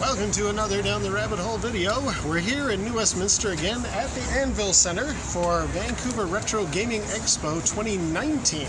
Welcome to another Down the Rabbit Hole video. We're here in New Westminster again at the Anvil Center for Vancouver Retro Gaming Expo 2019.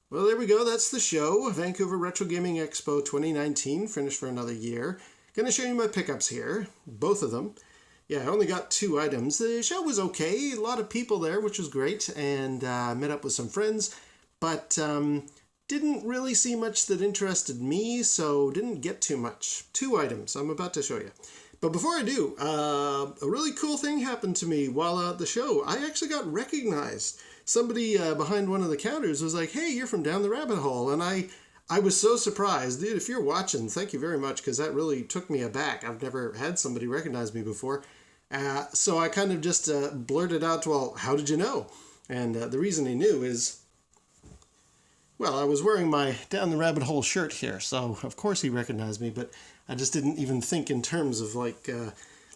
Well, there we go. That's the show. Vancouver Retro Gaming Expo 2019, finished for another year. Going to show you my pickups here, both of them. Yeah, I only got 2 items. The show was okay. A lot of people there, which was great, and met up with some friends, but didn't really see much that interested me, so didn't get too much. 2 items I'm about to show you. But before I do, a really cool thing happened to me while at the show. I actually got recognized. Somebody behind one of the counters was like, "Hey, you're from down the rabbit hole." And I was so surprised. Dude, if you're watching, thank you very much, because that really took me aback. I've never had somebody recognize me before. So I kind of just blurted out, "Well, how did you know?" And the reason he knew is, well, I was wearing my Down the Rabbit Hole shirt here, so of course he recognized me, but I just didn't even think in terms of like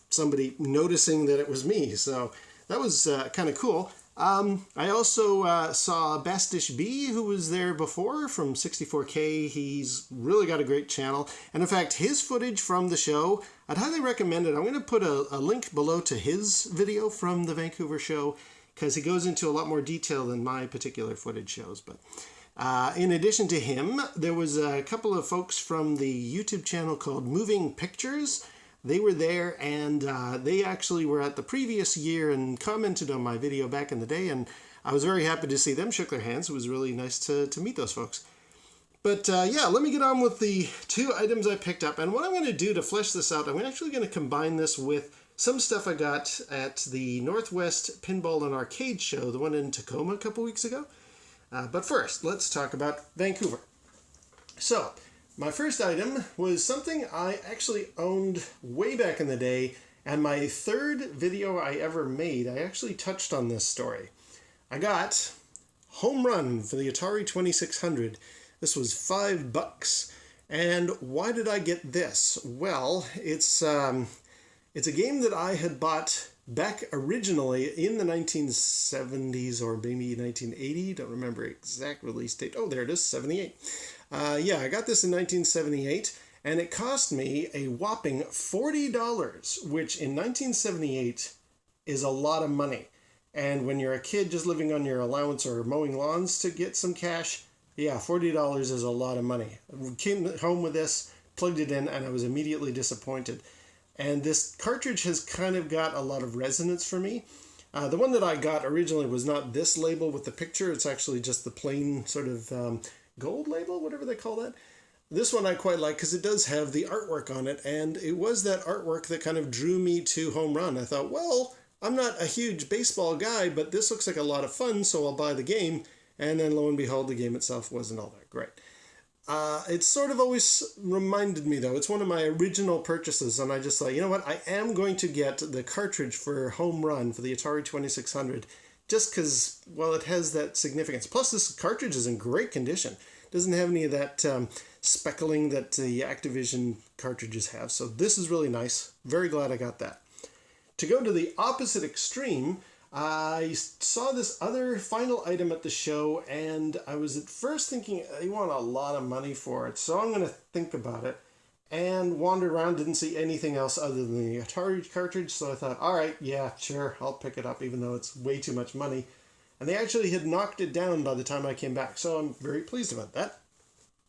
somebody noticing that it was me. So that was kind of cool. I also saw Bastich B, who was there before from 64K. He's really got a great channel. And in fact, his footage from the show, I'd highly recommend it. I'm going to put a link below to his video from the Vancouver show, because he goes into a lot more detail than my particular footage shows. But in addition to him, there was a couple of folks from the YouTube channel called Moving Pictures. They were there, and they actually were at the previous year and commented on my video back in the day, and I was very happy to see them, shook their hands. It was really nice to meet those folks. But yeah, let me get on with the 2 items I picked up. And what I'm going to do to flesh this out, I'm actually going to combine this with some stuff I got at the Northwest Pinball and Arcade Show, the one in Tacoma a couple weeks ago. But first, let's talk about Vancouver. So, my first item was something I actually owned way back in the day, and my 3rd video I ever made, I actually touched on this story. I got Home Run for the Atari 2600. This was $5. And why did I get this? Well, it's a game that I had bought back originally in the 1970s or maybe 1980. Don't remember exact release date. Oh, there it is, 78. Yeah, I got this in 1978, and it cost me a whopping $40, which in 1978 is a lot of money. And when you're a kid just living on your allowance or mowing lawns to get some cash, yeah, $40 is a lot of money. I came home with this, plugged it in, and I was immediately disappointed. And this cartridge has kind of got a lot of resonance for me. The one that I got originally was not this label with the picture. It's actually just the plain sort of gold label, whatever they call that. This one I quite like because it does have the artwork on it, and it was that artwork that kind of drew me to Home Run. I thought, well, I'm not a huge baseball guy, but this looks like a lot of fun, so I'll buy the game. And then lo and behold, the game itself wasn't all that great. It's sort of always reminded me, though, it's one of my original purchases, and I just thought, you know what, I am going to get the cartridge for Home Run for the Atari 2600, just because, well, it has that significance. Plus, this cartridge is in great condition. It doesn't have any of that speckling that the Activision cartridges have, so this is really nice. Very glad I got that. To go to the opposite extreme, I saw this other final item at the show, and I was at first thinking, they want a lot of money for it, so I'm going to think about it, and wandered around, didn't see anything else other than the Atari cartridge, so I thought, alright, yeah, sure, I'll pick it up, even though it's way too much money. And they actually had knocked it down by the time I came back, so I'm very pleased about that.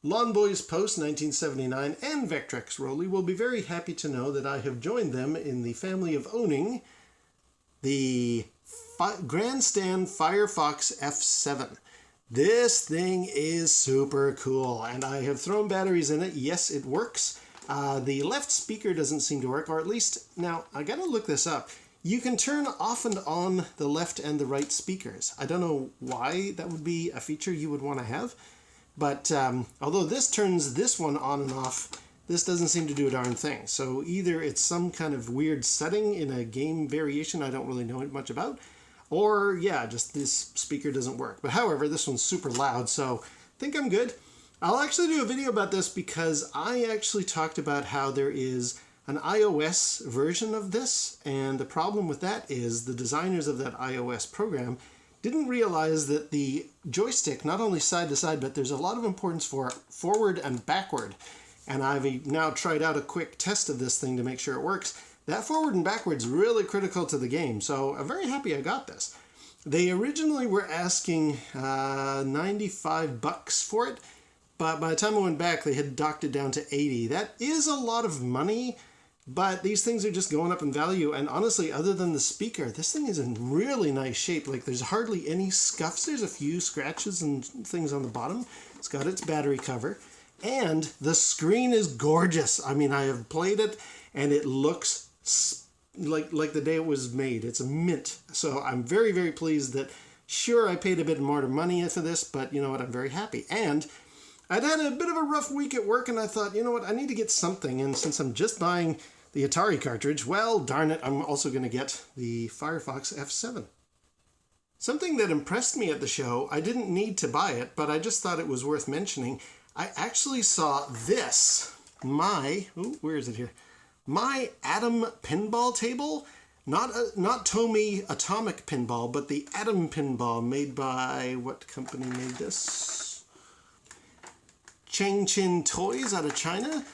Lawn Boys Post 1979 and Vectrex Rolly will be very happy to know that I have joined them in the family of owning the Grandstand Firefox F7. This thing is super cool, and I have thrown batteries in it. Yes, it works. The left speaker doesn't seem to work, or at least, now, I gotta look this up. You can turn off and on the left and the right speakers. I don't know why that would be a feature you would want to have, but although this turns this one on and off, this doesn't seem to do a darn thing. So either it's some kind of weird setting in a game variation I don't really know much about, or yeah, just this speaker doesn't work. But however, this one's super loud, so I think I'm good. I'll actually do a video about this because I actually talked about how there is an iOS version of this, and the problem with that is the designers of that iOS program didn't realize that the joystick, not only side to side, but there's a lot of importance for forward and backward. And I've now tried out a quick test of this thing to make sure it works. That forward and backward's really critical to the game, so I'm very happy I got this. They originally were asking $95 for it, but by the time I went back, they had docked it down to $80. That is a lot of money, but these things are just going up in value. And honestly, other than the speaker, this thing is in really nice shape. Like, there's hardly any scuffs. There's a few scratches and things on the bottom. It's got its battery cover, and the screen is gorgeous. I mean, I have played it, and it looks like the day it was made. It's a mint. So I'm very, very pleased that, sure, I paid a bit more money for this, but you know what, I'm very happy. And I'd had a bit of a rough week at work, and I thought, you know what, I need to get something. And since I'm just buying the Atari cartridge, well, darn it, I'm also going to get the Firefox F7. Something that impressed me at the show, I didn't need to buy it, but I just thought it was worth mentioning. I actually saw this, where is it here? My Atom pinball table, not Tomy Atomic Pinball, but the Atom pinball made by, what company made this? Changchin Toys out of China.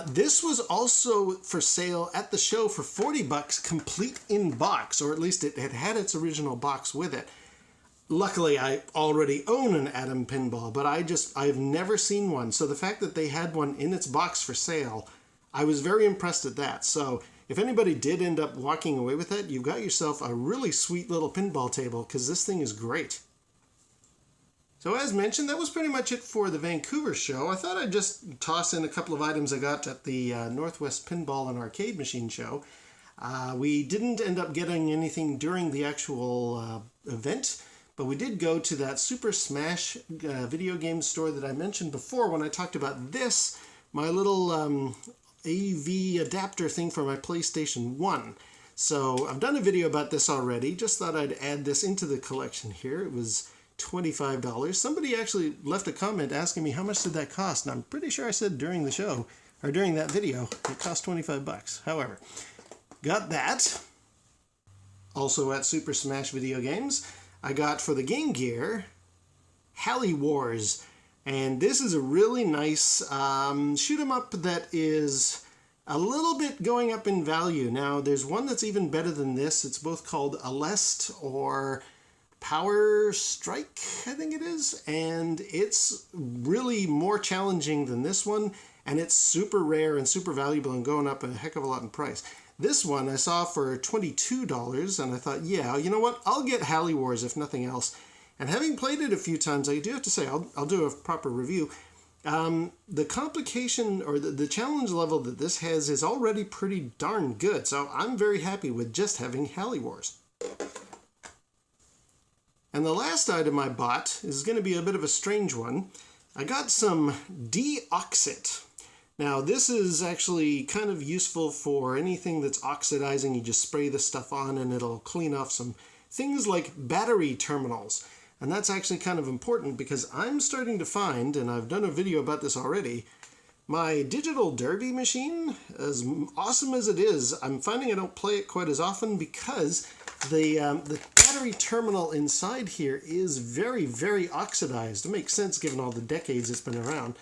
This was also for sale at the show for $40, complete in box, or at least it had its original box with it. Luckily, I already own an Atom pinball, but I've never seen one. So the fact that they had one in its box for sale, I was very impressed at that. So if anybody did end up walking away with it, you've got yourself a really sweet little pinball table, because this thing is great. So as mentioned, that was pretty much it for the Vancouver show. I thought I'd just toss in a couple of items I got at the Northwest Pinball and Arcade Machine show. We didn't end up getting anything during the actual event, but we did go to that Super Smash video game store that I mentioned before when I talked about this, my little AV adapter thing for my PlayStation 1. So I've done a video about this already. Just thought I'd add this into the collection here. It was $25. Somebody actually left a comment asking me how much did that cost, and I'm pretty sure I said during the show, or during that video, it cost $25. However, got that. Also at Super Smash Video Games, I got for the Game Gear, Halley Wars. And this is a really nice shoot 'em up that is a little bit going up in value. Now, there's one that's even better than this. It's both called Aleste or Power Strike, I think it is. And it's really more challenging than this one. And it's super rare and super valuable and going up a heck of a lot in price. This one I saw for $22, and I thought, yeah, you know what? I'll get Halley Wars if nothing else. And having played it a few times, I do have to say, I'll do a proper review. The complication or the challenge level that this has is already pretty darn good. So I'm very happy with just having Halley Wars. And the last item I bought is going to be a bit of a strange one. I got some Deoxit. Now, this is actually kind of useful for anything that's oxidizing. You just spray this stuff on and it'll clean off some things like battery terminals. And that's actually kind of important because I'm starting to find, and I've done a video about this already, my digital derby machine, as awesome as it is, I'm finding I don't play it quite as often because the battery terminal inside here is very, very oxidized. It makes sense given all the decades it's been around.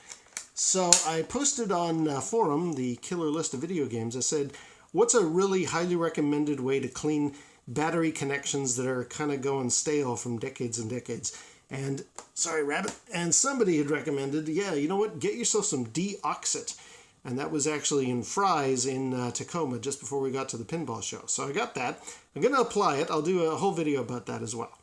So I posted on forum, the killer list of video games, I said, what's a really highly recommended way to clean battery connections that are kind of going stale from decades and decades? And, sorry, rabbit, and somebody had recommended, yeah, you know what, get yourself some Deoxit. And that was actually in Fry's in Tacoma just before we got to the pinball show. So I got that. I'm going to apply it. I'll do a whole video about that as well.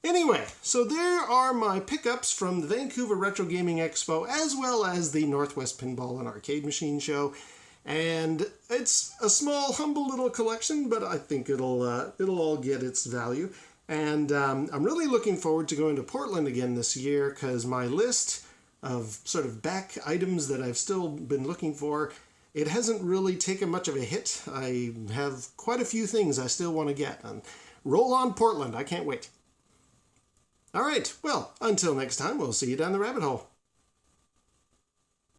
Anyway, so there are my pickups from the Vancouver Retro Gaming Expo, as well as the Northwest Pinball and Arcade Machine Show. And it's a small, humble little collection, but I think it'll all get its value. And I'm really looking forward to going to Portland again this year, because my list of sort of back items that I've still been looking for, it hasn't really taken much of a hit. I have quite a few things I still want to get. And roll on Portland, I can't wait. All right, well, until next time, we'll see you down the rabbit hole.